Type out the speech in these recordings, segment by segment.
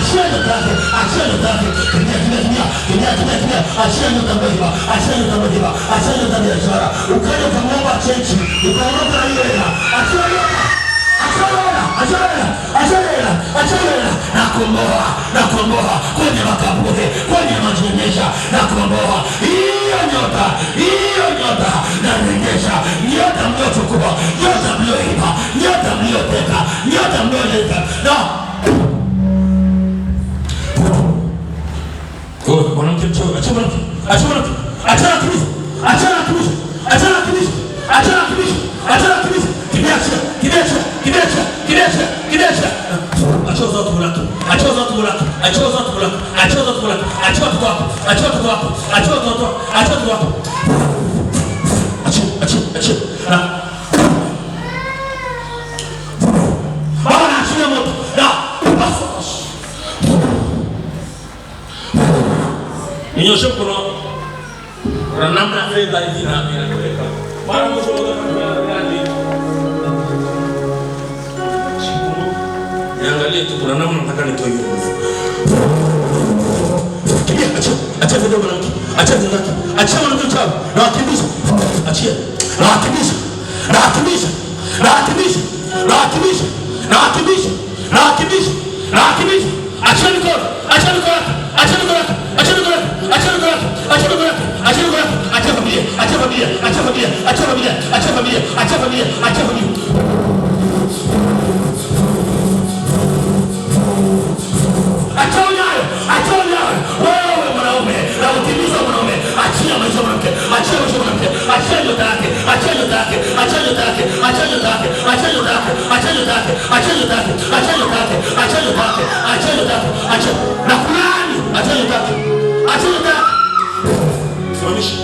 achia nyota yake, achia nyota yake. Kimia, achia nyota mbaya, achia nyota mbaya, achia nyota biashara. Ukaja ukamwomba chenchi, ukaondoka na hiyo hela, achia nyota. Achana, nakomboa kwenye makaburi, kwenye majenesha, nakomboa hiyo nyota, narejesha nyota mliochukua, nyota mlioiba, nyota mlioteka, nyota mlioleta. Mwanamke mchawi, achana kabisa. Kibiacha. Achoza watu mulaki. Na bana achia moto. Ninyoshe mkono. Kuna namna fedha hizi na inakuweka. Mara mwisho niangalie tu kuna namna nataka nitoe hiyo. Acha video mwanamke. Acha mwanamke chao. Na wakimbiza. Achia. Na wakimbiza. Acha mikono. Acha familia. Acha wewe mwanaume, na utimiza mwanaume. Achia maisha mwanamke. Achia nyota yake. Na kulani. Achia nyota yake. Simamisha.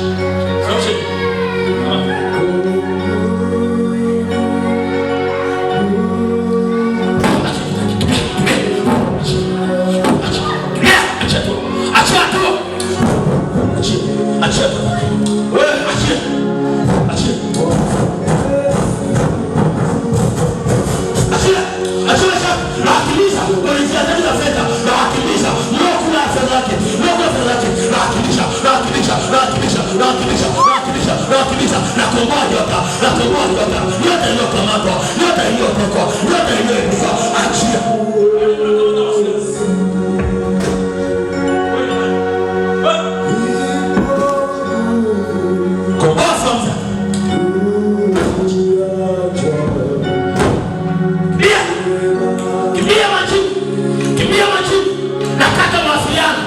Nakomboa nyota iliyokamatwa, nyota iliyotekwa, nyota iliyoibuka. Achia. Kimbia maji. Nakata mawasiliano.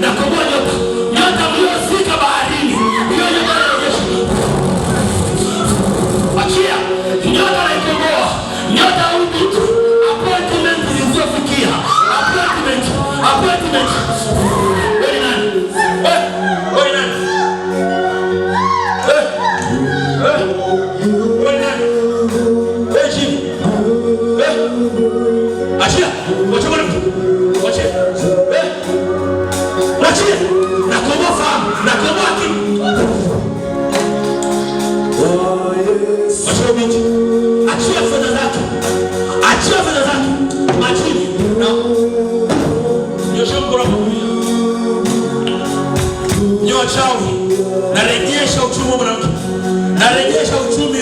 Nakomboa nyota mliozika baharini. Hiyo nyota inarejesha. Achia. Nyota naikomboa. Nyota ubitu. Appointment zilizofikia. Appointment. Wewe nani? Achia. Nakomboa fahamu. Nakomboa akili. Achia fedha zake. Majini. Nyosha mkono kulia. Nyoa chawi. Narejesha uchumi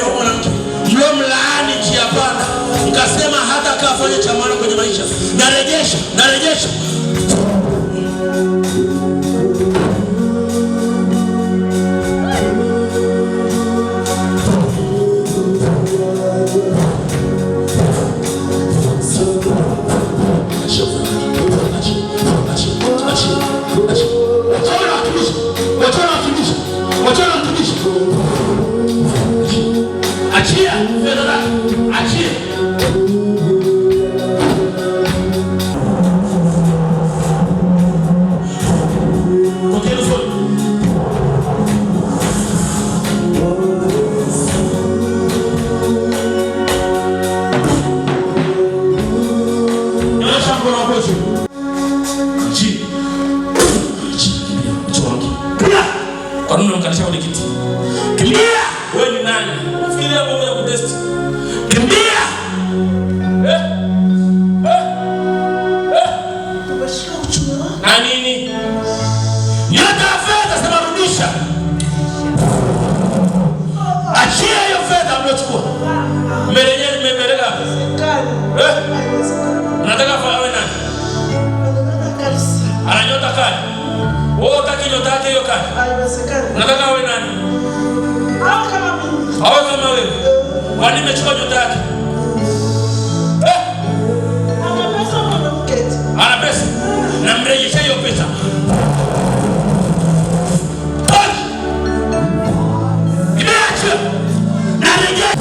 wa mwanamke. Mlaani njia panda. Nikasema hata kafanya cha maana kwenye maisha. Narejesha. Achia fedha zake. Achia. Kwa nini unamkalisha kwenye kiti? Kimbia! Wewe ni nani? Fikiria bomu ya kutesti. Kimbia. Tumeshika uchumi wako. Na nini? Nyota fedha zinarudisha. Achia hiyo fedha mliochukua. Mmerejelea mmepeleka. Nataka awe nani? Ana nyota kali. Wewe utaki nyota yake hiyo kali? Haiwezekani. Nataka awe nani? Au kama mimi. Awe kama wewe. Kwa nini umechukua nyota yake? Ana pesa kwa mketi. Ana pesa. Na mrejesha hiyo pesa. Nimeacha. Na rejesha.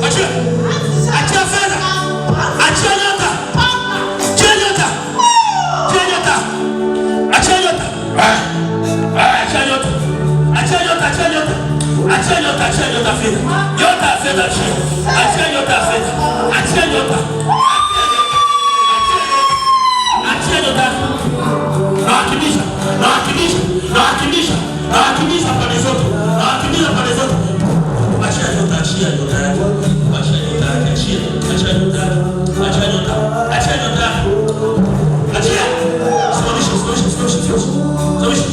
Achia fedha. Achia nyota. Achia nyota. Achia nyota. Achia nyota. Achia nyota. Achia nyota. Achia nyota. Achia nyota. Achia nyota fedha. Nyota fedha achia. Achia nyota fedha. Achia nyota. Achia nyota. Nawakilisha. Nawakilisha. Nawakilisha. Nawakilisha pande zote. Nawakilisha pande zote. Achia nyota. Achia nyota yake. Achia nyota yake. Achia. Achia nyota yake. Achia nyota. Achia nyota yake. Achia. Simamisha. Simamisha. Simamisha. Simamisha.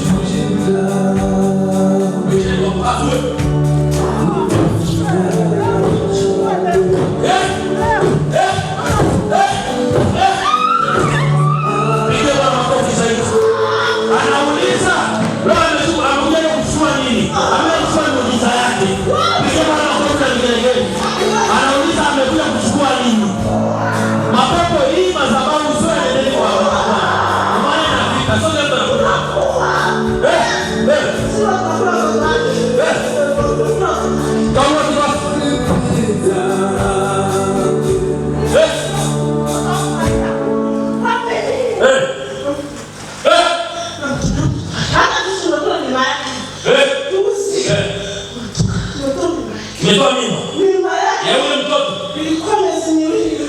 Umetoa mimba? Mimba yake. Ya yule mtoto? Ilikuwa miezi miwili.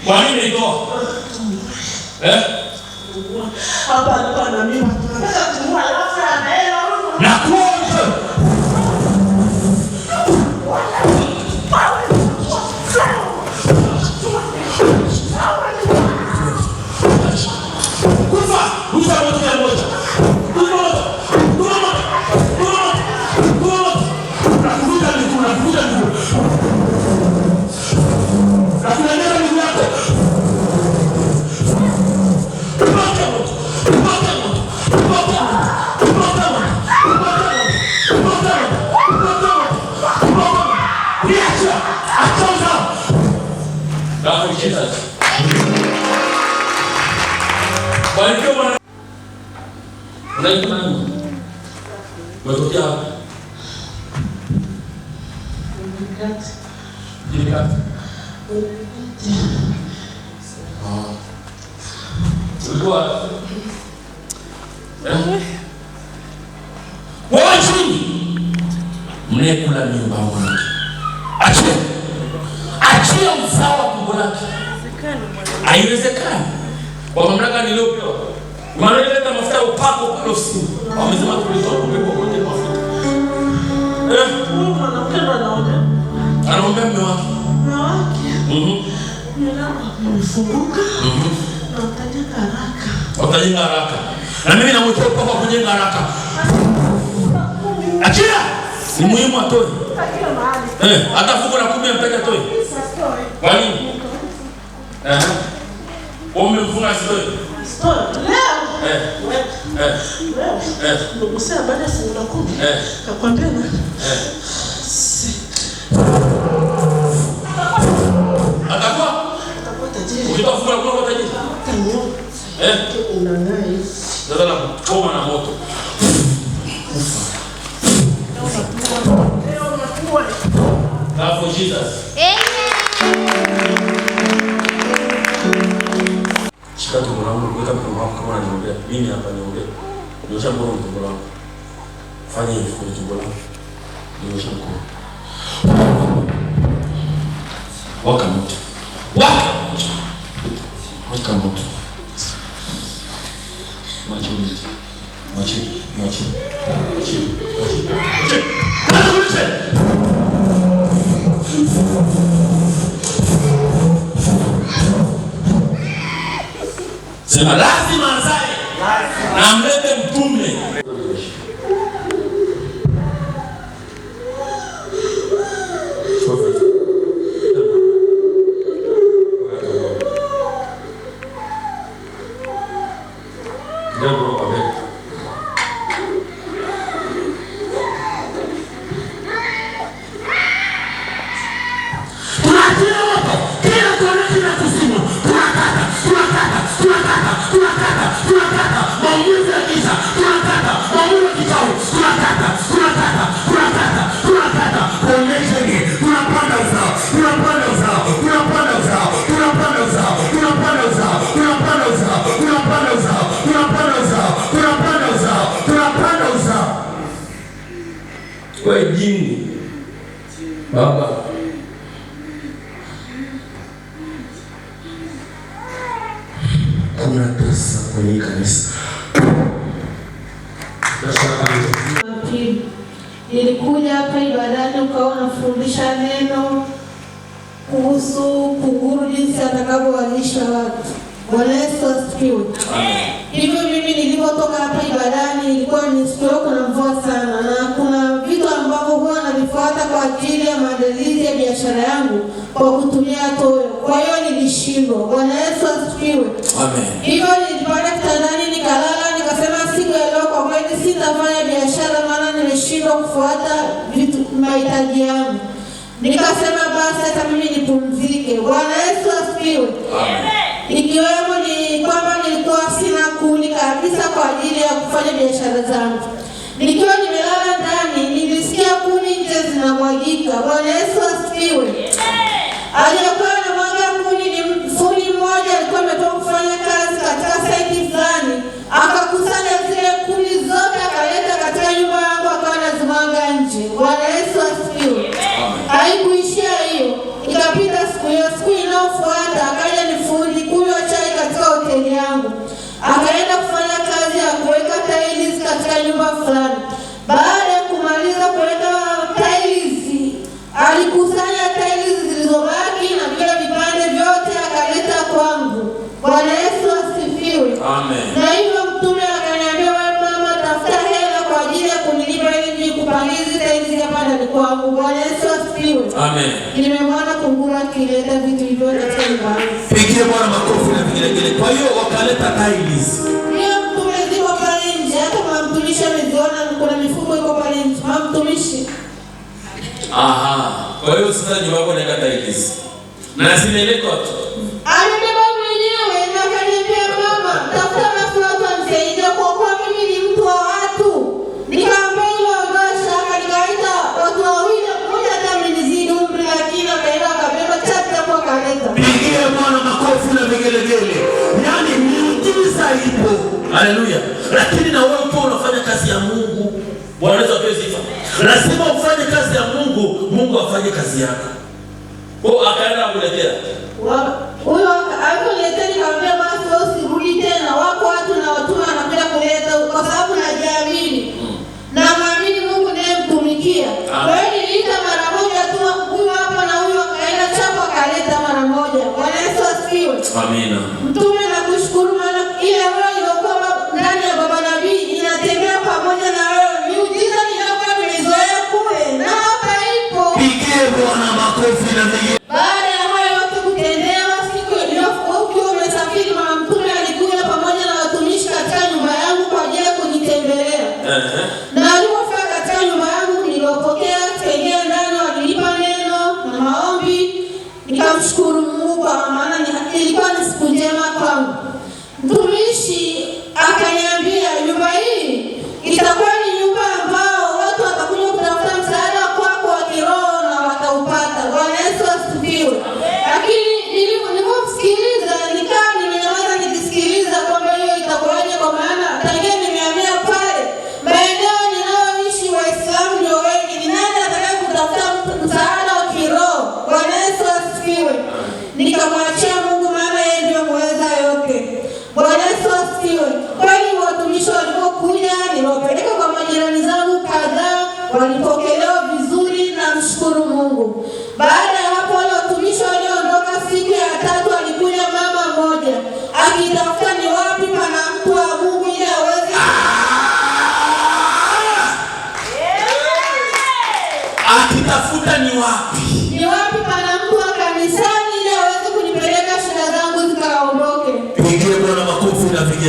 Kwa nini ilitoa? Hapa alikuwa na mimba. Tunataka kumua alafu anaenda huko. Na kuomba. Kufa, kufa moja moja. Barikiwa Bwana. Unaitwa nani? Umetokea wapi? Jimikati. Ulikuwa wewe chini mnekula mimba wake. Achia. Achia uzao wa tumbo lake. Haiwezekani. Kwa mamlaka niliyopewa. Maana ile mafuta upako pale ofisini. Wamesema tulitoa kubeba kwa mafuta. Huyu mwanamke ndo anaongea. Anaombea mume wake. Mume wake. Nimefunguka. Na utajenga haraka. Utajenga haraka. Na mimi namwekea upako wa kujenga haraka. Achia. Ni muhimu atoe. Kila mahali. Hata fuko la 10 mtaka atoe. Kwa nini? Umemfunga sitoe. Leo. Leo. Ndugu sasa baada ya fungu la 10. Nakwambia na. Atakuwa tajiri. Ukitoa fungu la 10 kwa tajiri. Tanyo. Unang'aa hivi. Sasa na choma na moto. Leo unakuwa. Love for Jesus. Shika tumbo langu, kuweka mkono wako kama unaniombea. Mimi hapa niombea. Nyosha mkono kwenye tumbo langu. Fanya hivi kwenye tumbo langu. Nyosha mkono. Waka moto. Waka moto. Waka moto. Sema lazima azae na amlete mtume. Kwa jini baba kuna pesa kwenye kanisa. Nilikuja hapa ibadani ukawa unafundisha neno kuhusu kunguru jinsi atakavyowalisha watu. Bwana Yesu asifiwe. Hivyo mimi nilipotoka hapa ibadani ilikuwa ni siku kuna mvua sana na kuna vitu ambavyo huwa navifuata kwa ajili ya maandalizi ya biashara yangu kwa kutumia toyo. Kwa hiyo nilishindwa. Bwana Yesu asifiwe. Amen. Hivyo nilipanda kitandani nikalala nikasema siku ya leo kwa kweli sitafanya biashara maana nimeshindwa kufuata vitu mahitaji yangu. Nikasema basi hata mimi nipumzike. Bwana Yesu asifiwe. Amen. Ikiwemo ni kwamba nilikuwa sina kuni kabisa kwa ajili ya kufanya biashara zangu. Nikiwa nimelala ndani nilisikia kuni nje zinamwagika. Bwana Yesu asifiwe. Aliyekuwa anamwaga kuni ni fundi mmoja alikuwa ametoka kufanya kazi katika site fulani. Akakusanya zile kuni zote akaleta katika nyumba yangu akawa anazimwaga nje. Bwana Yesu asifiwe. Haikuishia hiyo. Ikapita siku inayofuata akaja ni fundi kunywa chai katika hoteli yangu. Akaenda kufanya kazi ya kuweka tiles katika nyumba fulani. Baada ya kumaliza kuweka tiles, alikusanya tiles zilizobaki na vile vipande vyote akaleta kwangu. Bwana Yesu asifiwe. Amen. Na hivyo mtume akaniambia, wewe mama, tafuta hela kwa ajili ya kunilipa ili kupangizi tiles hapa ndani kwangu. Bwana Yesu asifiwe. Amen. Nimemwona kunguru akileta vitu hivyo katika nyumba. Pigie Bwana makofi na vigelegele. Kwa hiyo wakaleta tiles. Ndio mtume ziko pale nje. Hata mamtumishi ameziona kuna mifuko iko pale nje. Mamtumishi. Aha. Kwa hiyo sasa nyumba yako inaenda tiles. Na zimeletwa tu. Alibeba mwenyewe na akaniambia, mama, tafuta basi watu wanisaidie kwa kuwa mimi ni mtu wa watu. Nikaambia ile wagasha nikaita watu wawili, mmoja hata amenizidi umri lakini akaenda akabeba chapta kwa kaleta. Pigie Bwana makofi na vigelegele. Yaani miujiza ipo. Haleluya. Lakini na wewe ukiwa unafanya kazi ya Mungu, Bwana Yesu apewe sifa. Lazima ufanye kazi ya Mungu, Mungu afanye kazi yako. Kwa akaenda kuletea. Huyo alipoletea nikamwambia basi usirudi tena. Wako watu na watu wanakuja kuleta kwa sababu najiamini. Na maamini Mungu ndiye mtumikia. Kwa hiyo niliita mara moja tu huyo hapa na huyo akaenda chapo akaleta mara moja. Bwana Yesu asifiwe. Amina. Mtume nakushukuru maana ile roho iliyokuwa ndani ya baba nabii inatembea pamoja na wewe. Miujiza niliyokuwa nimezoea kule na hapa ipo. Pigie Bwana makofi na vigelegele. Baada ya hayo yote kutendewa,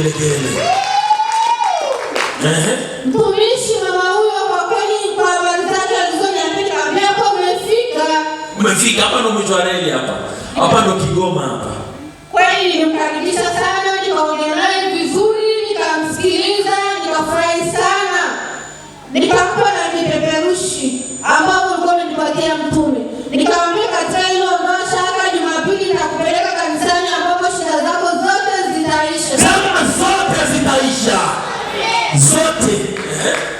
vigelegele. Mtumishi mama huyo kwa kweli kwa habari zake alizoniambia hapo umefika. Umefika hapa ndo mwisho wa reli hapa. Hapa ndo Kigoma hapa. Kweli nilimkaribisha sana, nikaongea naye vizuri, nikamsikiliza, nikafurahi sana. Nikampa na vipeperushi ambavyo alikuwa amenipatia Mtume. Nikamwambia katika hilo ondoa shaka, Jumapili nitakupeleka kanisani ambapo shida zako zote zitaisha. Kama zote zitaisha. Zote.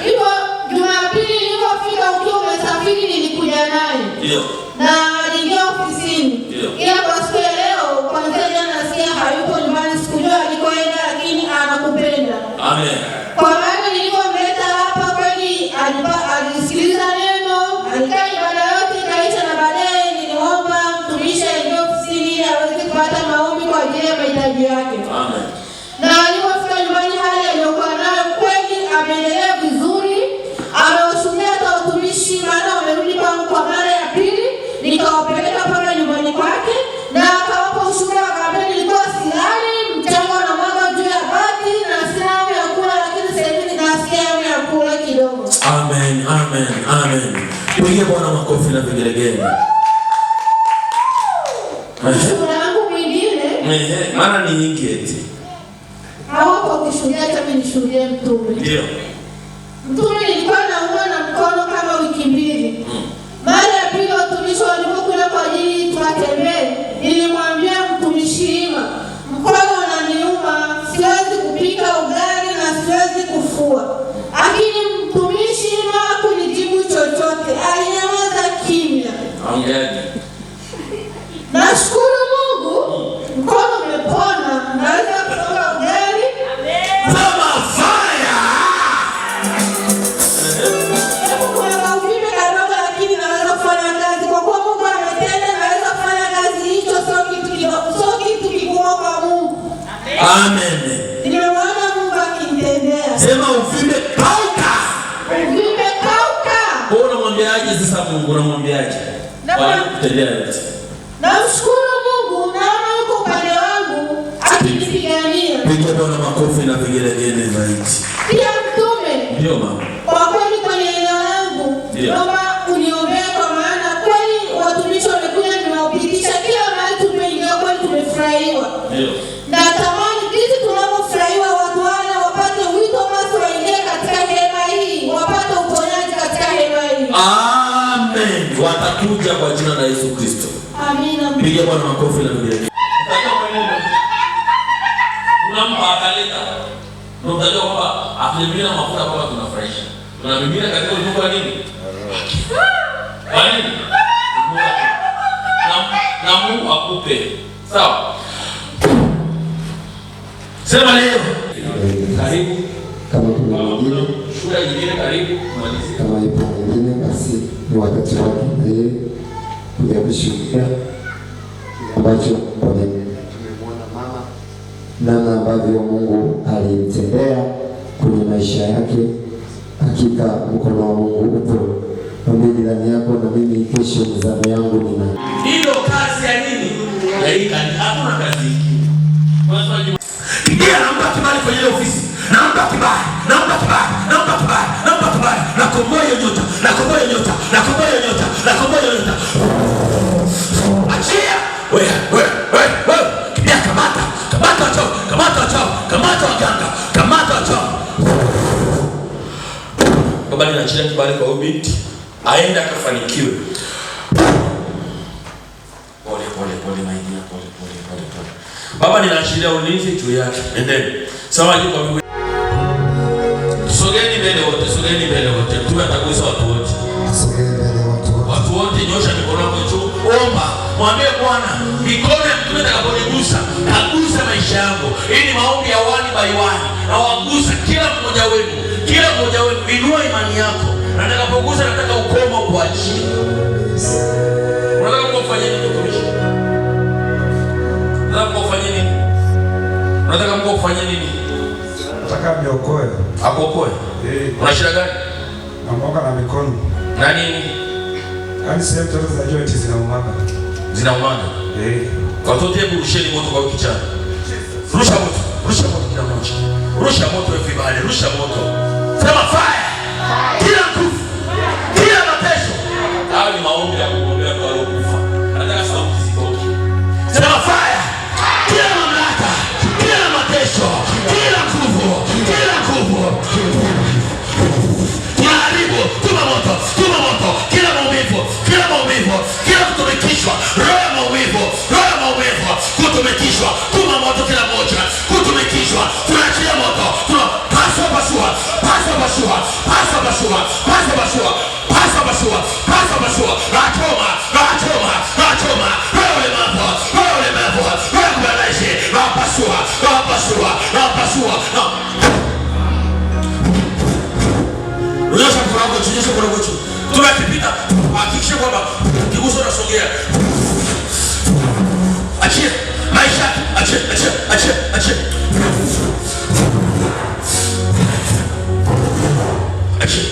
Hivyo Jumapili nilipofika ukiwa umesafiri nilikuja naye. Ndio. Na aliingia ofisini. Ila kwa siku ya leo kwanza jana nasikia hayupo nyumbani, sikujua alikoenda, lakini anakupenda. Amen. Kwa maana nilipomleta hapa kweli alisikiliza neno, alikaa ibada yote ikaisha, na baadaye niliomba mtumishi aingie ofisini ili aweze kupata maombi kwa ajili ya mahitaji yake. Amen. Na alipofika nyumbani hali aliyokuwa nayo kweli ameendelea vizuri. Amewashuhudia hata watumishi, maana wamerudi kwangu kwa mara ya pili. Nikawapeleka mpaka nyumbani kwake na akawapa ushuhuda, akamwambia nilikuwa silali, mchanga na mwaga juu ya bati na sina hamu ya kula, lakini sasa hivi ninasikia hamu ya kula kidogo. Amen, amen, amen. Pigie Bwana makofi na vigelegele. Shuhuda yangu mwingine, maana ni nyingi eti. hawapo kushuhudia, hata mimi nishuhudie Mtume. Ndio. Mtume nilikuwa naumwa na mkono kama wiki mbili. Mara ya pili watumishi walipokuja kwa ajili tukatembee, nilimwambia mtumishi Ima, mkono unaniuma, siwezi kupika ugali na siwezi kufua. Lakini mtumishi Ima hakunijibu chochote, alinyamaza kimya. Amen. Nashukuru Mungu, mkono umepona, naweza kufunga ugali. Kama fire. Kuna uvimbe kadogo, lakini naweza kufanya kazi kwa kuwa Mungu ametenda. Naweza kufanya kazi hicho, sio kitu kikubwa kwa Mungu. Amen. Nimeona Mungu akinitendea. Sema uvimbe kauka. Uvimbe kauka. Wewe unamwambiaje sasa Mungu, unamwambiaje? Bwana kutendea yote. Namshukuru Mungu, naona yuko upande wangu akinipigania. Pigia Bwana makofi na vigelegele zaidi. Pia Mtume. Ndio mama. Kwa kweli kwenye eneo langu, naomba uniombee kwa maana kweli watumishi wamekuja, nimeupitisha kila mahali tumeingia, kweli tumefurahiwa. Ndio. Na tamani jinsi tunavyofurahiwa watu wale wapate wito, basi waingie katika hema hii, wapate uponyaji katika hema hii. Amen. Watakuja kwa jina la Yesu Kristo. Amina. Pigia Bwana makofi na vigelegele. Unampa akaleta. Unajua kwamba akimimina mafuta kwa tunafurahisha. Tunamimina katika nyumba nini? Kwa nini? Na Mungu akupe. Sawa? Sema leo. Karibu. Kama kuna mwingine, Shule nyingine karibu malizi. kama ipo mwingine, basi ni wakati wake na yeye kuja kushuhudia ambacho tumemwona mama, namna ambavyo Mungu alimtendea kwenye maisha yake. Hakika mkono wa Mungu upo. Mwambie jirani yako, na mimi kesho zamu yangu nina. Hilo kazi ya nini? Ya hii kazi. Hakuna kazi nyingine. Ndio naomba kibali kwenye ofisi. Naomba kibali. Naomba kibali. Naomba kibali. Naomba kibali. Nakomboa nyota. Nakomboa nyota. Nakomboa nyota. Nakomboa nyota. Achia. Wewe. Kimbia kamata. Kamata wachao. Kamata wachao. Kamata waganga. Kamata wachao. Baba ninaachilia kibali kwa huyu binti. Aenda akafanikiwe. Pole maidina, pole. Baba ninaachilia ulinzi juu yake. Endeni. Sawa juu kwa miguu. Sogeni mbele wote. Mtume atagusa watu wote. Watu wote nyosha mikono yako juu. Omba. Mwambie Bwana, mikono ya mtume itakaponigusa, agusa maisha yangu. Hii ni maombi ya one by one. Na wagusa kila mmoja wenu. Inua imani yako. Na nitakapogusa nataka ukomo kwa ajili. Unataka kufanya nini mtumishi? Unataka kufanya nini? Nataka niokoe. Akuokoe? Una shida gani? Naomba na mikono. Na nini? Yaani sehemu zote za joint zinaumana. Zinaumana? Watoto hebu rusheni moto kwa kichana. Rusha moto. Rusha moto kila mmoja. Rusha moto everybody. Rusha moto. Sema fire. Kila nguvu. Kila mateso. Hayo ni maombi ya kuombea kwa roho kufa. Nataka sauti zitoke. Sema fire. Kila mamlaka. Kila mateso. Kila nguvu. Kila nguvu. Tunaharibu. Tuma moto. Tuma moto. Kila maumivu. Kila maumivu. Kila kutumikishwa. Roho ya maumivu. Roho ya maumivu. Kutumikishwa. Tuma moto kila moja. Kutumikishwa. Tunaachilia moto. Paswa pasua. Paswa pasua. Paswa pasua. Paswa pasua. Paswa pasua. Paswa pasua. Ratoma. Ratoma. Ratoma. Roho ulemavu. Roho ulemavu. Roho kubadaishi. Rapasua. Rapasua. Rapasua. Unyosha mkono wako. Unyosha mkono wako. Tunakipita. Hakikisha kwamba kiguso unasogea. Achia. Maisha. Achia. Achia. Achia. Achia. Achia.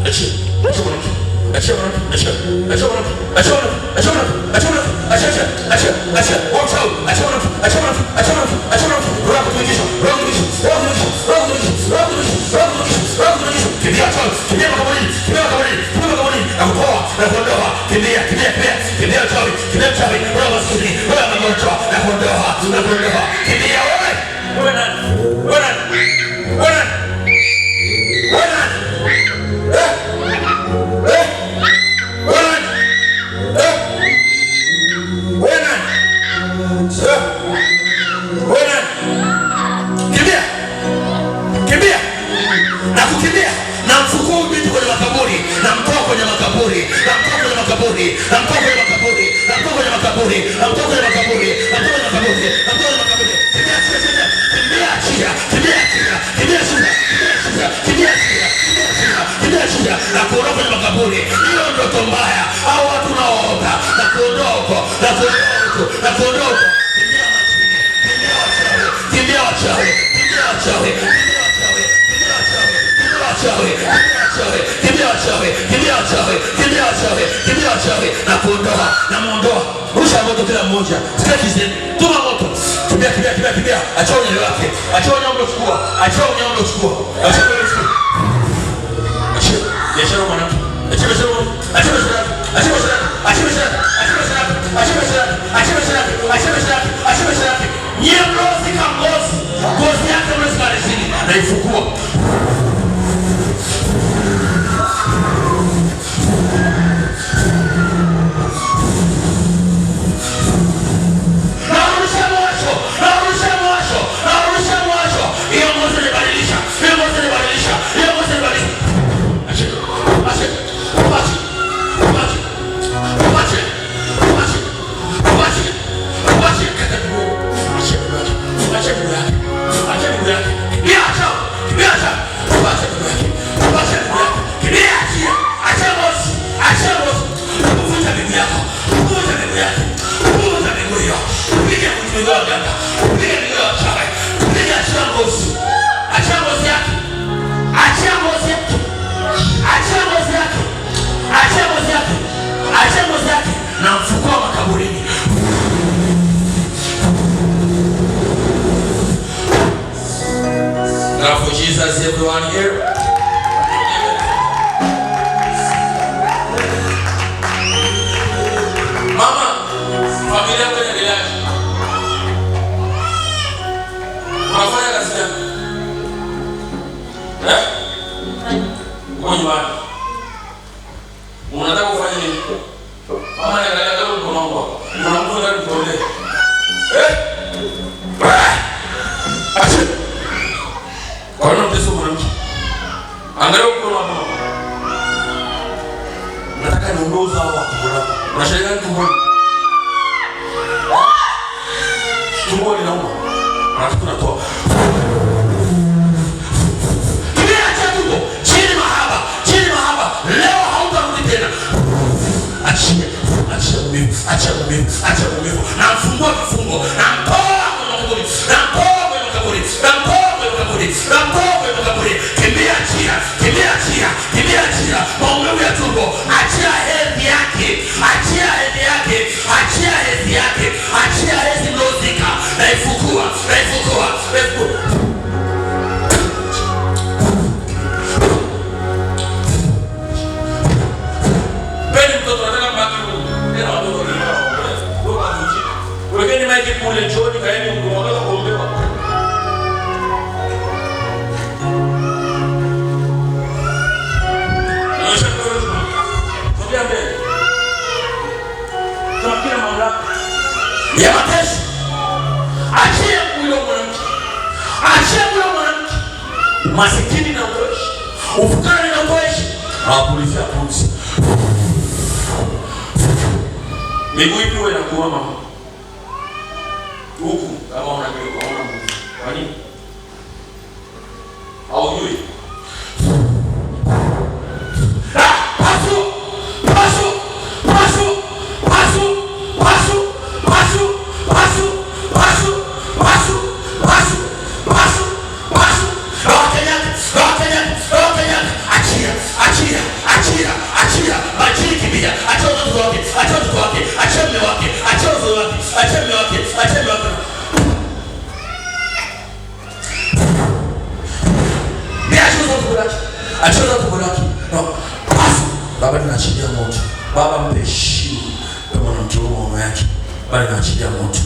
Achia. Achia mwanamke. Achia mwanamke. Achia. Achia mwanamke. Achia mwanamke. Achia mwanamke. Achia mwanamke. Achia. Achia. Achia. Achia. Watch out. Achia mwanamke. Achia mwanamke. Achia mwanamke. Achia mwanamke. Roho kutumikisha. Roho kutumikisha. Roho kutumikisha. Roho kutumikisha. Roho kutumikisha. Roho kutumikisha. Roho kutumikisha. Kimbia chao. Kimbia makaburini. Kimbia makaburini. Kimbia makaburini. Na kutoa. Na kuondoa. Kimbia. Kimbia. Kimbia. Kimbia chao. Kimbia chao. Roho maskini. Roho ya magonjwa. Na kuondoa. Na kuondoa. Kimbia wewe. Wewe nani? Wewe nani? Wewe nani? Wewe nani? Na kuondoka kwenye makaburi. Hiyo ndoto mbaya au watu naoota na kuondoka na kuondoka na kuondoka. Kimbia wachawi. Kimbia wachawi. Kimbia wachawi. Kimbia wachawi. Kimbia wachawi. Kimbia wachawi. Kimbia wachawi. Kimbia wachawi. Kimbia wachawi na kuondoa na muondoa. Rusha moto kila mmoja. Sikia kizeni. Tuma moto. Kimbia kimbia kimbia kimbia. Achia unyayo wake. Achia unyayo uchukua. Achia unyayo uchukua. Achia unyayo uchukua. Achia. Biashara mwanamke. Achia biashara mwanamke. Achia biashara. Achia biashara. Achia biashara. Achia biashara. Achia biashara. Achia biashara. Achia biashara. Achia biashara. Nyie mlozi kama ngozi. Ngozi yake mlozi kama chini. Na ifukua. Na mfukua makaburini. Now for Jesus, everyone here. Mama, familia yako inaendeleaje? Unafanya kazi gani? Uko nyumbani. Unataka kufanya nini? Mama anaangalia kama uko naomba. Unaomba ndio tuone. Acha. Kwa nini mteso mwanamke? Angalia uko na mama. Nataka niondoza hao watu bora. Unashangaa tumbo. Tumbo linauma. Alafu tunatoa. Kimeacha tumbo. Chini mahaba. Chini mahaba. Leo hautarudi tena. Achia. Achia maumivu. Achia maumivu. Achia maumivu. Na mfungua kifungo. Na mtoa kwenye makaburi. Na mtoa kwenye makaburi. Na mtoa kwenye makaburi. Na mtoa kwenye makaburi. Kimbia achia. Kimbia achia. Kimbia achia. Maumivu ya tumbo. Achia hedhi yake. Achia hedhi yake. Achia hedhi yake. Achia hedhi mlozika. Na ifukua. Na ifukua. Na ifukua. masikini na utoishi, ufukara na utoishi, hawapulizia pumzi. Miguu ipi wewe inakuwa mama? Huku kama unajua Mungu. Kwa nini? Au yui? Baba tunaachilia moto. Baba mpe heshima kwa mwanamke wa mama yake. Baba tunaachilia moto.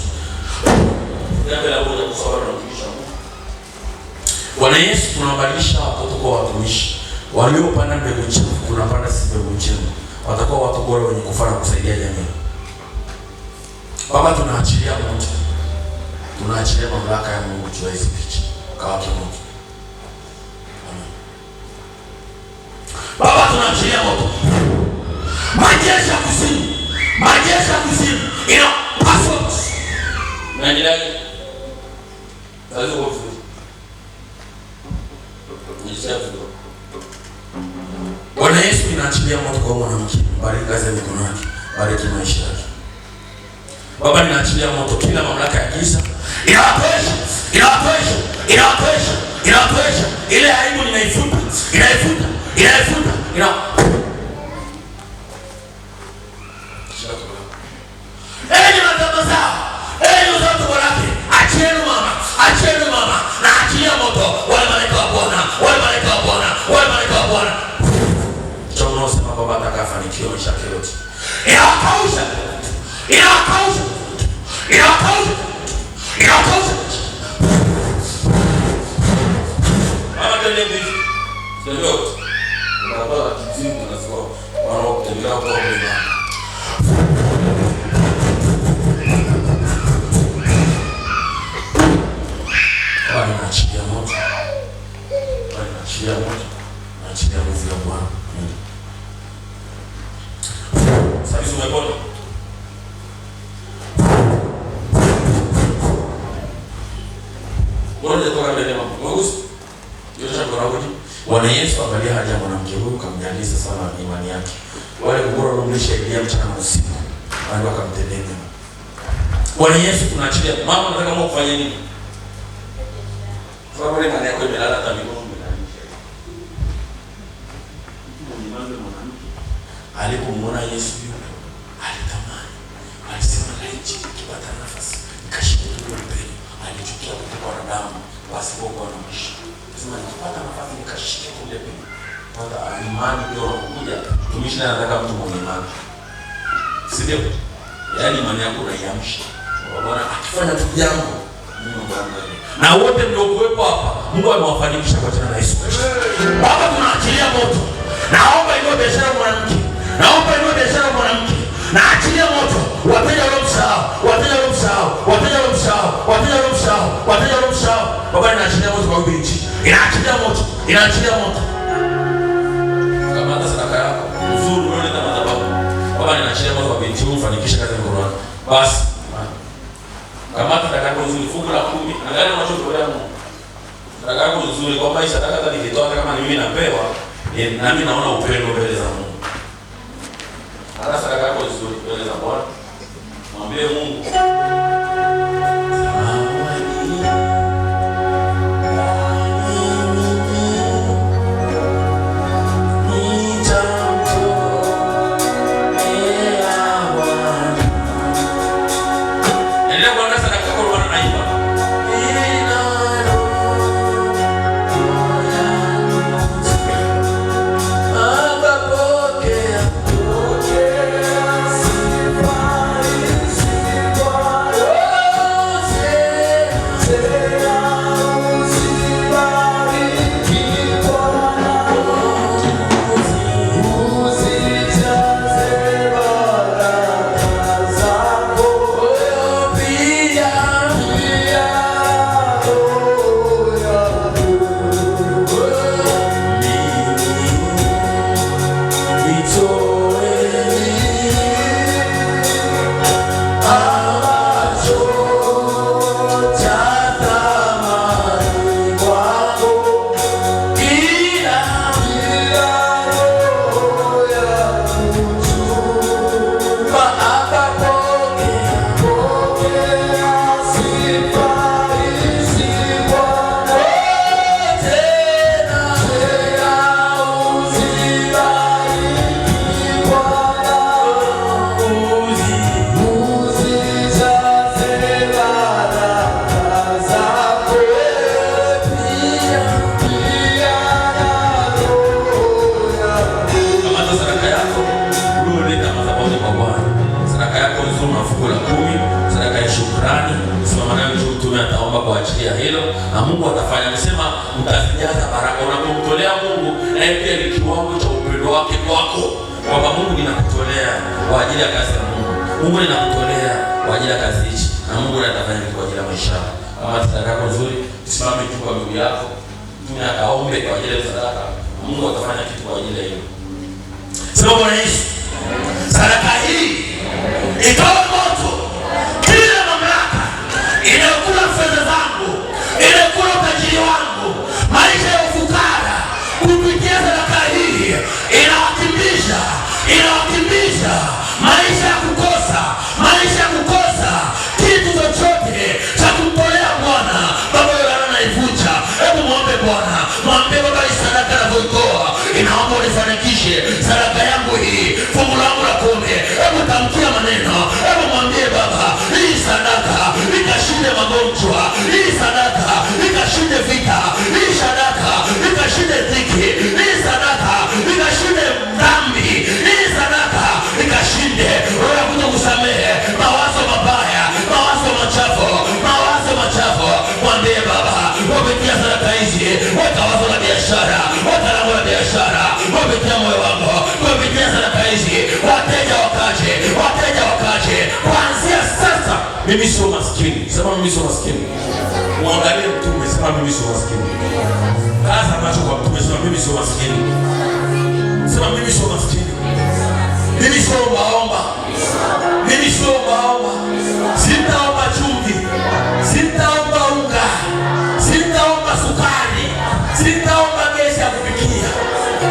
Bwana Yesu, tunabadilisha watoto kwa watumishi. Waliopanda mbegu njema, tunapanda sisi mbegu njema. Watakuwa watu bora wenye kufanya kusaidia jamii. Baba tunaachilia moto. Tunaachilia mamlaka ya Mungu juu ya hizi picha. Kawake moto. Baba tunaachilia moto. Majeshi ya kuzimu. Majeshi ya kuzimu. Passport. Naendelea. Sasa uko vizuri. Bwana Yesu, ninaachilia moto kwa mwanamke. Bariki kazi ya mikono yake. Bariki maisha yake. Baba ninaachilia moto kila mamlaka ya giza. Inawatosha. Inawatosha. Inawatosha. Inawatosha. Ile aibu ninaifuta. Inaifuta. Inaifuta. Enyi watoto zao, enyi watoto wake, achieni mama, achieni mama, na achilia moto wale malaika wa Bwana, wale malaika wa Bwana, wale malaika wa Bwana. Chono sema baba atakafanikiwa maisha yake yote. Inawakausha. Inawakausha. Inawakausha. Inawakausha. Mama tende hivi. Ndio. Unapata kizimu na sawa. Wanaotembea kwa Bwana. Bwana anaachilia moto. Bwana anaachilia moto. Anaachilia nguvu ya Bwana. Sasa umepona. Bwana toka mbele mama. Mungu. Yote kwa roho. Bwana Yesu angalia haja ya mwanamke huyu, kamjaliza sana imani yake. Wale kubora wamlisha Elia mchana na usiku. Bwana akamtendea mema. Bwana Yesu tunaachilia. Mama nataka mwa kufanya nini? Kwa wale imani yako imelala hata mikono imelalisha. Alipomwona Yesu yule, alitamani. Alisema laiti nikipata nafasi nikashike tule mpeni. Alichukia kutoka wanadamu pasipokuwa na mwisho. Sema nikipata nafasi nikashike tule mpeni. Kwanza imani ndio unakuja. Tumishi anataka mtu mwenye imani. Si ndio? Yaani imani yako unaiamsha. Bwana akifanya tu jambo, Mungu anaangalia. Na wote mliokuwepo hapa, Mungu amewafanikisha kwa jina la Yesu Kristo. Baba tunaachilia moto. Naomba iwe biashara mwanamke. Naomba iwe biashara mwanamke. Na achilia moto. Wateja waliomsahau, wateja waliomsahau, wateja waliomsahau, wateja waliomsahau, wateja waliomsahau. Baba inaachilia moto kwa binti. Inaachilia moto. Inaachilia moto. Kama hata sadaka yako, uzuri wewe ndio madhabahu. Baba inaachilia moto kwa binti, ufanikishe kazi ya mkono wako. Basi kama sadaka nzuri fungu la 10, angalia unachotoa Mungu. Sadaka nzuri kwa maisha, sadaka hata nikitoa hata kama ni mimi napewa, na mimi naona upendo mbele za Mungu. Hata sadaka yako nzuri mbele za Bwana. Mwambie Mungu. Pokea Mungu atafanya. Amesema mtazijaza baraka. Unapomtolea Mungu, naye pia ni kiwango cha upendo wake kwako, kwamba Mungu ninakutolea kwa ajili ya kazi ya Mungu. Mungu ninakutolea kwa ajili ya kazi hii, na Mungu atafanya kwa ajili ya maisha yako. Kama sadaka yako nzuri, usimame tu kwa miguu yako, mtume akaombe kwa ajili ya sadaka. Mungu atafanya kitu kwa ajili ya hiyo. Sema Bwana Yesu, sadaka hii itoe moto kila mamlaka inayokula fedha zangu, inayokula utajiri wangu, maisha ya ufukara, kupitia sadaka hii inawakimbiza maisha ya kukosa kitu chochote cha kumtolea Bwana. Baba yule anaivunja. Hebu muombe Bwana, mwambie Baba, hii sadaka ninayoitoa inaomba unifanikishe sadaka yangu hii, fungu langu la 10. Hebu tamkia maneno, hebu mwambie Baba, hii sadaka ikashinde magonjwa, hii sadaka ikashinde vita, hii sadaka ikashinde dhiki, hii sadaka ikashinde dhambi, hii sadaka ikashinde roho ya kutokusamehe, mawazo mabaya, mawazo machafu. Mwambie Baba, wapitia sadaka hizi, weka wazo la biashara, weka lango la biashara, wapitia moyo wako, wapitia sadaka hizi, wateja wakaje. Kuanzia sasa mimi sio maskini. Sema mimi sio maskini. Muangalie mtume, sema mimi sio maskini. Kaza macho kwa mtume, sema mimi sio maskini. Sema mimi sio maskini. Mimi sio maomba. Sitaomba chumvi, sitaomba unga, sitaomba sukari, sitaomba gesi ya kupikia.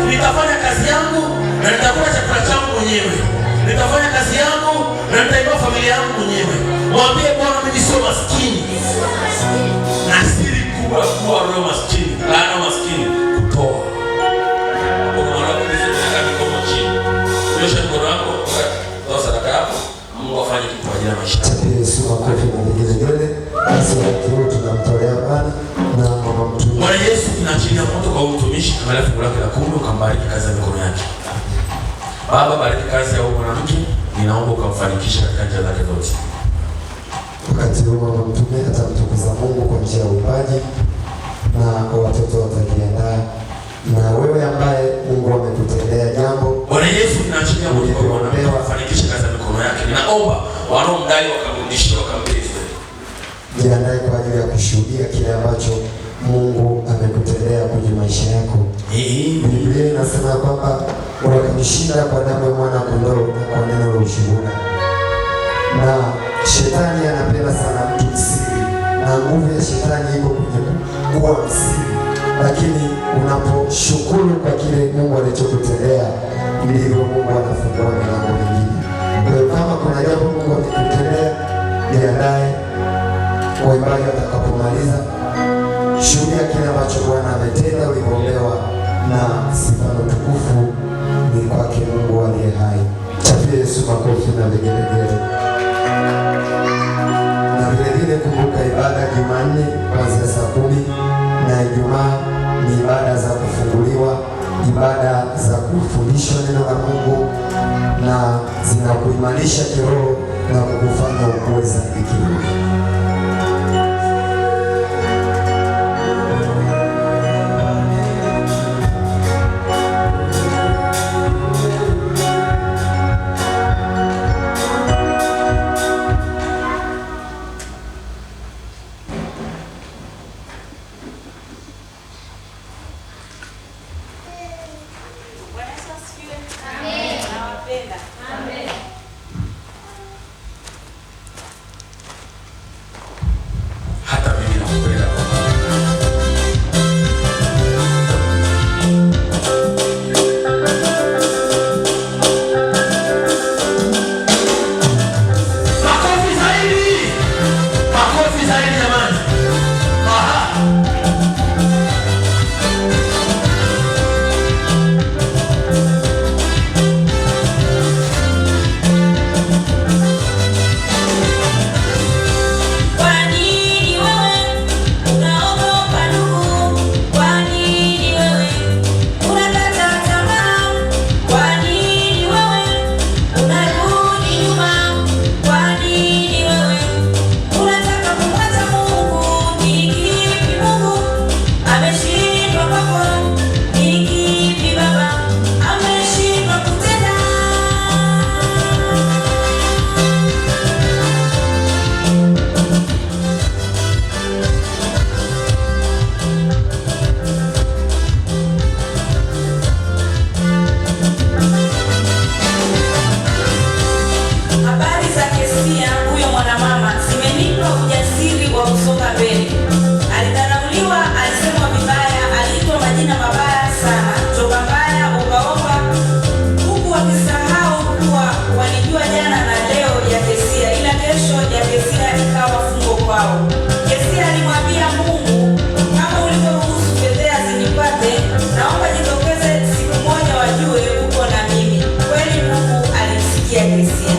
Nitafanya kazi yangu na nitakula chakula changu mwenyewe. Nitafanya kazi yangu na nitainua familia yangu mwenyewe. Mwambie Bwana, mimi sio maskini. Na siri kubwa kuwa roho maskini, laana maskini kutoa. Kwa maana kuziweka mikono chini. Nyosha mkono wako, toa sadaka yako. Mungu afanye kitu kwa ajili ya maisha. Yesu makofi na vigelegele. Basi leo tunamtolea Bwana na mama mtume. Bwana Yesu, tunaachilia moto kwa mtumishi, angalia fungu lake la 10, ukambariki kazi ya mikono yake. Baba, bariki kazi ya huyu mwanamke, ninaomba ukamfanikishe katika njia zake zote. Wakati huu mama mtume atamtukuza Mungu kwa njia ya uimbaji na watoto watajiandaa. Na wewe ambaye Mungu amekutendea jambo, Bwana Yesu, tunaachilia moto kwa mwanamke, ukamfanikishe kazi ya mikono yake. Ninaomba wanaomdai wakamrudishie, wakamlipe. jiandae kwa ajili ya kushuhudia kile ambacho Mungu amekutendea kwenye maisha yako. Biblia inasema kwamba wakamshinda kwa damu ya mwana kondoo na kwa neno la ushuhuda. Na shetani anapenda sana mtu msiri, na nguvu ya shetani iko kwenye kuwa msiri. Lakini unaposhukuru kwa kile Mungu alichokutendea, ndivyo Mungu anafungua milango mingine. Kwa hiyo kama kuna jambo Mungu amekutendea, jiandae waimbaji watakapomaliza, shuhudia kile ambacho Bwana ametenda, uliombewa, na sifa na utukufu ni kwake Mungu aliye hai. Chapie Yesu makofi na vigelegele. Na vile kumbuka ibada Jumanne kuanzia saa 10 na Ijumaa ni ibada za kufunguliwa, ibada za kufundishwa neno la Mungu, na zinakuimarisha kiroho na kukufanya ukue zaidi kiroho. majina mabaya sana, toba mbaya, ombaomba, huku wakisahau kuwa walijua jana na leo ya Kesia, ila kesho ya Kesia ikawa fungo kwao. Kesia alimwambia Mungu, kama ulivyoruhusu fedheha zinipate, naomba jitokeze siku moja wajue uko na mimi. Kweli Mungu alimsikia Kesia.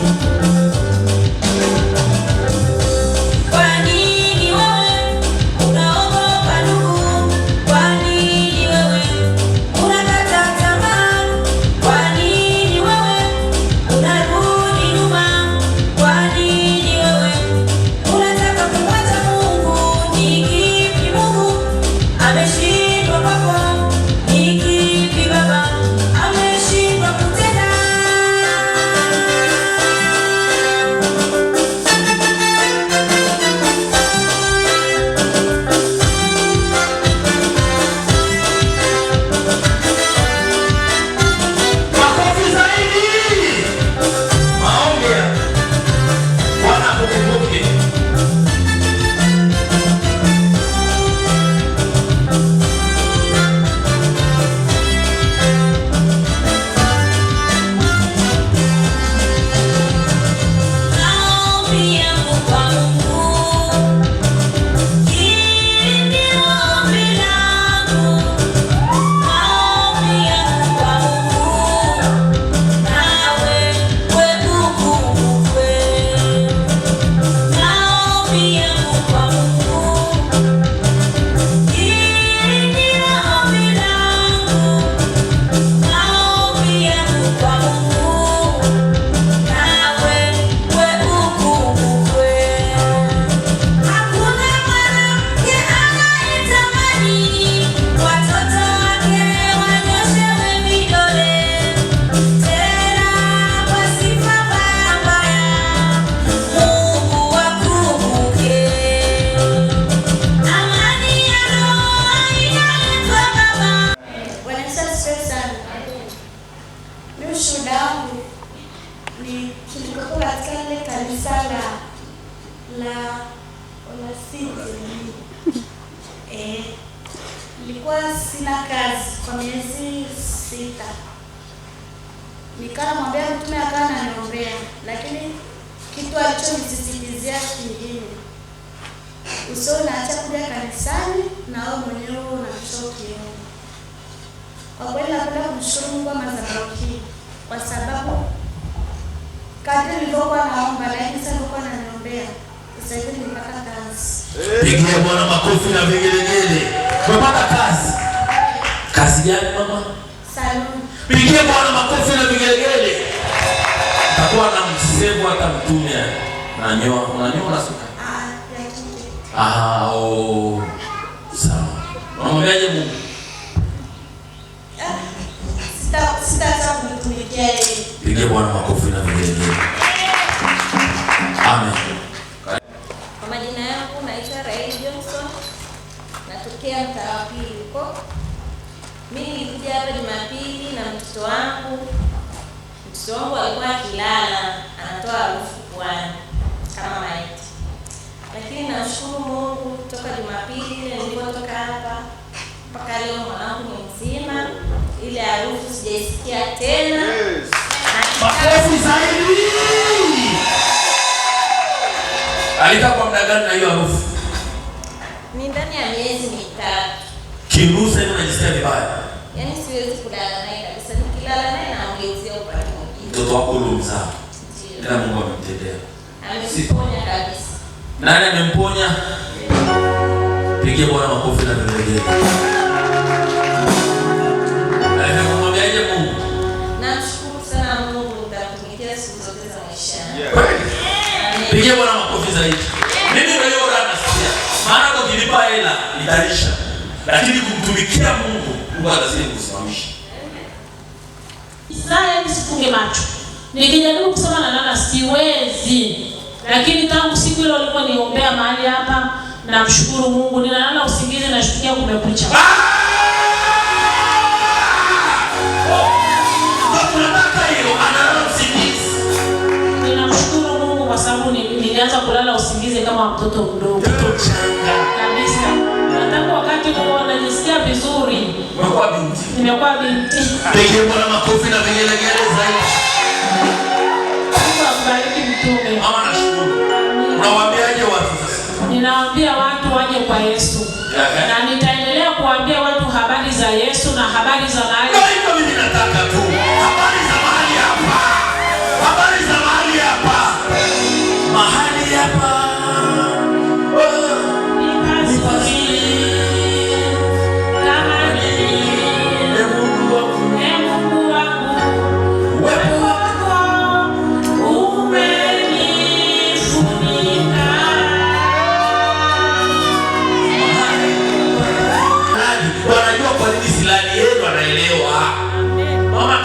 Nilikuwa sina kazi kwa miezi 6. Nikana mwambia mtume akawa ananiombea, lakini kitu alichonisisitizia kingine, usio naacha kuja kanisani na wewe mwenyewe unachokiona. Kwa kweli napenda kumshukuru Mungu kwa madhabahu hii, kwa sababu kadri nilivyokuwa naomba, lakini sasa nilikuwa naniombea, sasa hivi nimepata kazi. Pigia Bwana makofi na vigelegele. Umepata kazi. Kazi gani mama? Saluni. Pigia Bwana makofi na vigelegele. Takuwa na msevu hata mtume ananyoa. Unanyoa na suka? Sawa. Unamwambiaje Mungu? Sita kumtumikia yeye. Pigia Bwana makofi na vigelegele. Amen. Kwa majina yangu naitwa Rael Johnson. Natokea mtaa wa Pili huko. Mimi nilikuja hapa Jumapili na mtoto wangu. Mtoto wangu alikuwa akilala, anatoa harufu puani kama maiti. Lakini nashukuru Mungu toka Jumapili ile nilipotoka hapa mpaka leo mwanangu ni mzima. Ile harufu sijaisikia tena. Makofi zaidi. Alikaa kwa muda gani na hiyo harufu? Ni ndani ya miezi 3. Kinusa hiyo unajisikia vibaya? Yaani siwezi kulala naye kabisa. Nikilala naye namugeuzia upande mwingine. Mtoto wako ulimzaa. Ndio Mungu amemtendea. Amemponya kabisa. Nani amemponya? Pigie Bwana makofi na vigelegele. Alimwambiaje Mungu? Namshukuru sana Mungu, nitamtumikia siku zote za maisha yangu. Pigie Bwana makofi zaidi. Mimi ndio nasikia. Maana kwa kilipa hela itaisha. Lakini kumtumikia Mungu, Mungu atazidi kusimamisha. Israeli sifunge macho. Nikijaribu kusema na nana siwezi. Lakini tangu siku ile uliponiombea mahali hapa, namshukuru Mungu. Ninalala usingizi na shtukia kumekucha. Ninamshukuru Mungu kwa sababu nilianza kulala usingizi kama mtoto mdogo. Mtoto mchanga. Kabisa. Na tangu wakati huo najisikia vizuri. Umekuwa nimekuwa binti. Pigie Bwana makofi na vigelegele zaidi. Mungu akubariki mtume. Mama nashukuru. Unawaambiaje watu sasa? Ninawaambia watu waje kwa Yesu. Na nitaendelea kuambia watu habari za Yesu na habari za mahali. Ndio hivyo mimi nataka tu. Habari za mahali hapa. Habari za mahali hapa. Mahali hapa.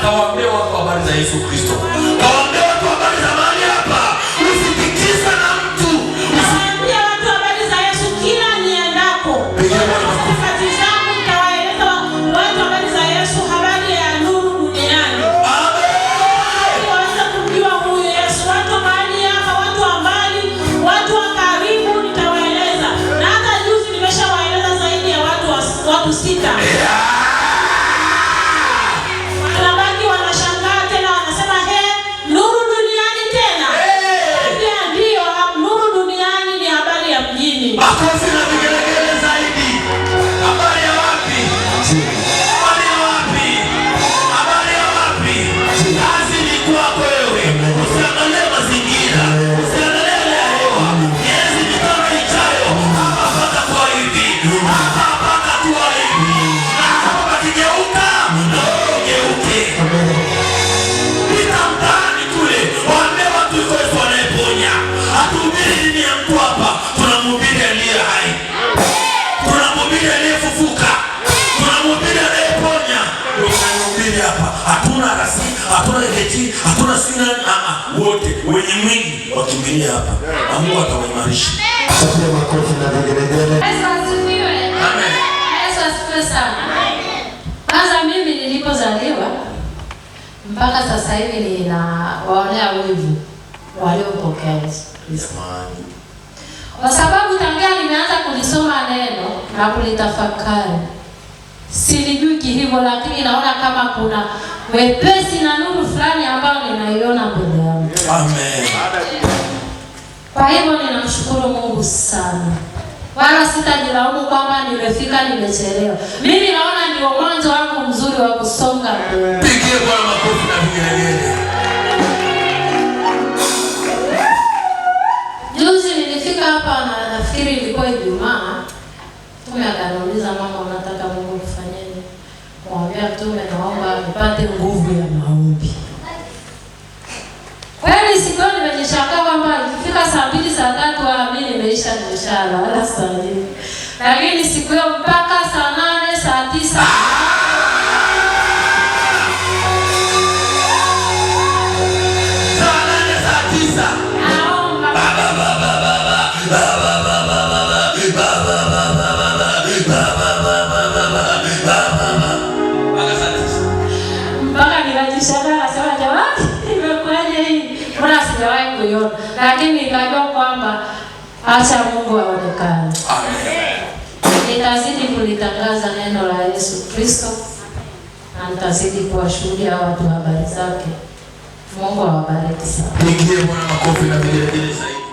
Kawaambia watu habari za Yesu Kristo. Kawaambia watu habari za mahali hapa. Usitikisa na mtu. Kawaambia watu habari za Yesu kila niendako. Wakati zangu nitawaeleza watu habari za Yesu, habari ya nuru duniani. Amen. Waweze kumjua huyu Yesu. Watu mahali hapa, watu wa mbali, watu wa karibu nitawaeleza. Na hata juzi nimeshawaeleza zaidi ya watu 6. Makofi na vigelegele zaidi. Habari ya wapi? Habari ya wapi? Habari ya wapi? Kazi ni kwako wewe. Usiangalie mazingira. Usiangalie hali ya hewa. Miezi mitano ijayo hapa pata kwa hivi. Hapa pata kwa hivi. Na hapa pakigeuka, na ugeuke. Pita mtaani kule. Waambie watu yuko Yesu anayeponya. Hatuhubiri dini ya mtu hapa. Tunamhubiri aliye hai. Tunamhubiri aliyefufuka. Tunamhubiri anayeponya. Tunamhubiri hapa. Hatuna rasi, hatuna eti, hatuna sina wote wenye mwingi wakimbilia hapa. Na Mungu atawaimarisha. Sasa makofi na vigelegele. Yesu asifiwe. Amen. Yesu asifiwe sana. Kwanza mimi nilipozaliwa mpaka sasa hivi ninawaonea wivu waliopokea Yesu Kristo. Kwa sababu tangia nimeanza kulisoma neno na kulitafakari, silijui hivyo, lakini naona kama kuna wepesi na nuru fulani ambayo ninaiona mbele yangu. Amen. Kwa hivyo ninamshukuru Mungu sana. Wala sitajilaumu kwamba nimefika nimechelewa. Mimi naona ndio mwanzo wangu mzuri wa kusonga mbele. Pigie Bwana makofi na vigelegele. Juzi nilifika hapa na nafikiri ilikuwa Ijumaa. Mtume akaniuliza, mama, unataka Mungu kufanyaje? Kumwambia Mtume, naomba nipate nguvu ya maombi. Kweli siku hiyo nimejishangaa kwamba ikifika saa 2 saa 3 mimi nimeshalala wala sijui. Lakini siku hiyo mpaka saa 8 saa 9 Saa 8 saa 9 mpaka ninajishangaa, nasema jamani, imekuwaje hii? Mbona sijawahi kuiona? Lakini nikajua kwamba acha Mungu aonekane. Nitazidi kulitangaza neno la Yesu Kristo na nitazidi kuwashuhudia watu habari zake. Mungu awabariki sana. Pigie Bwana makofi na vigelegele zaidi.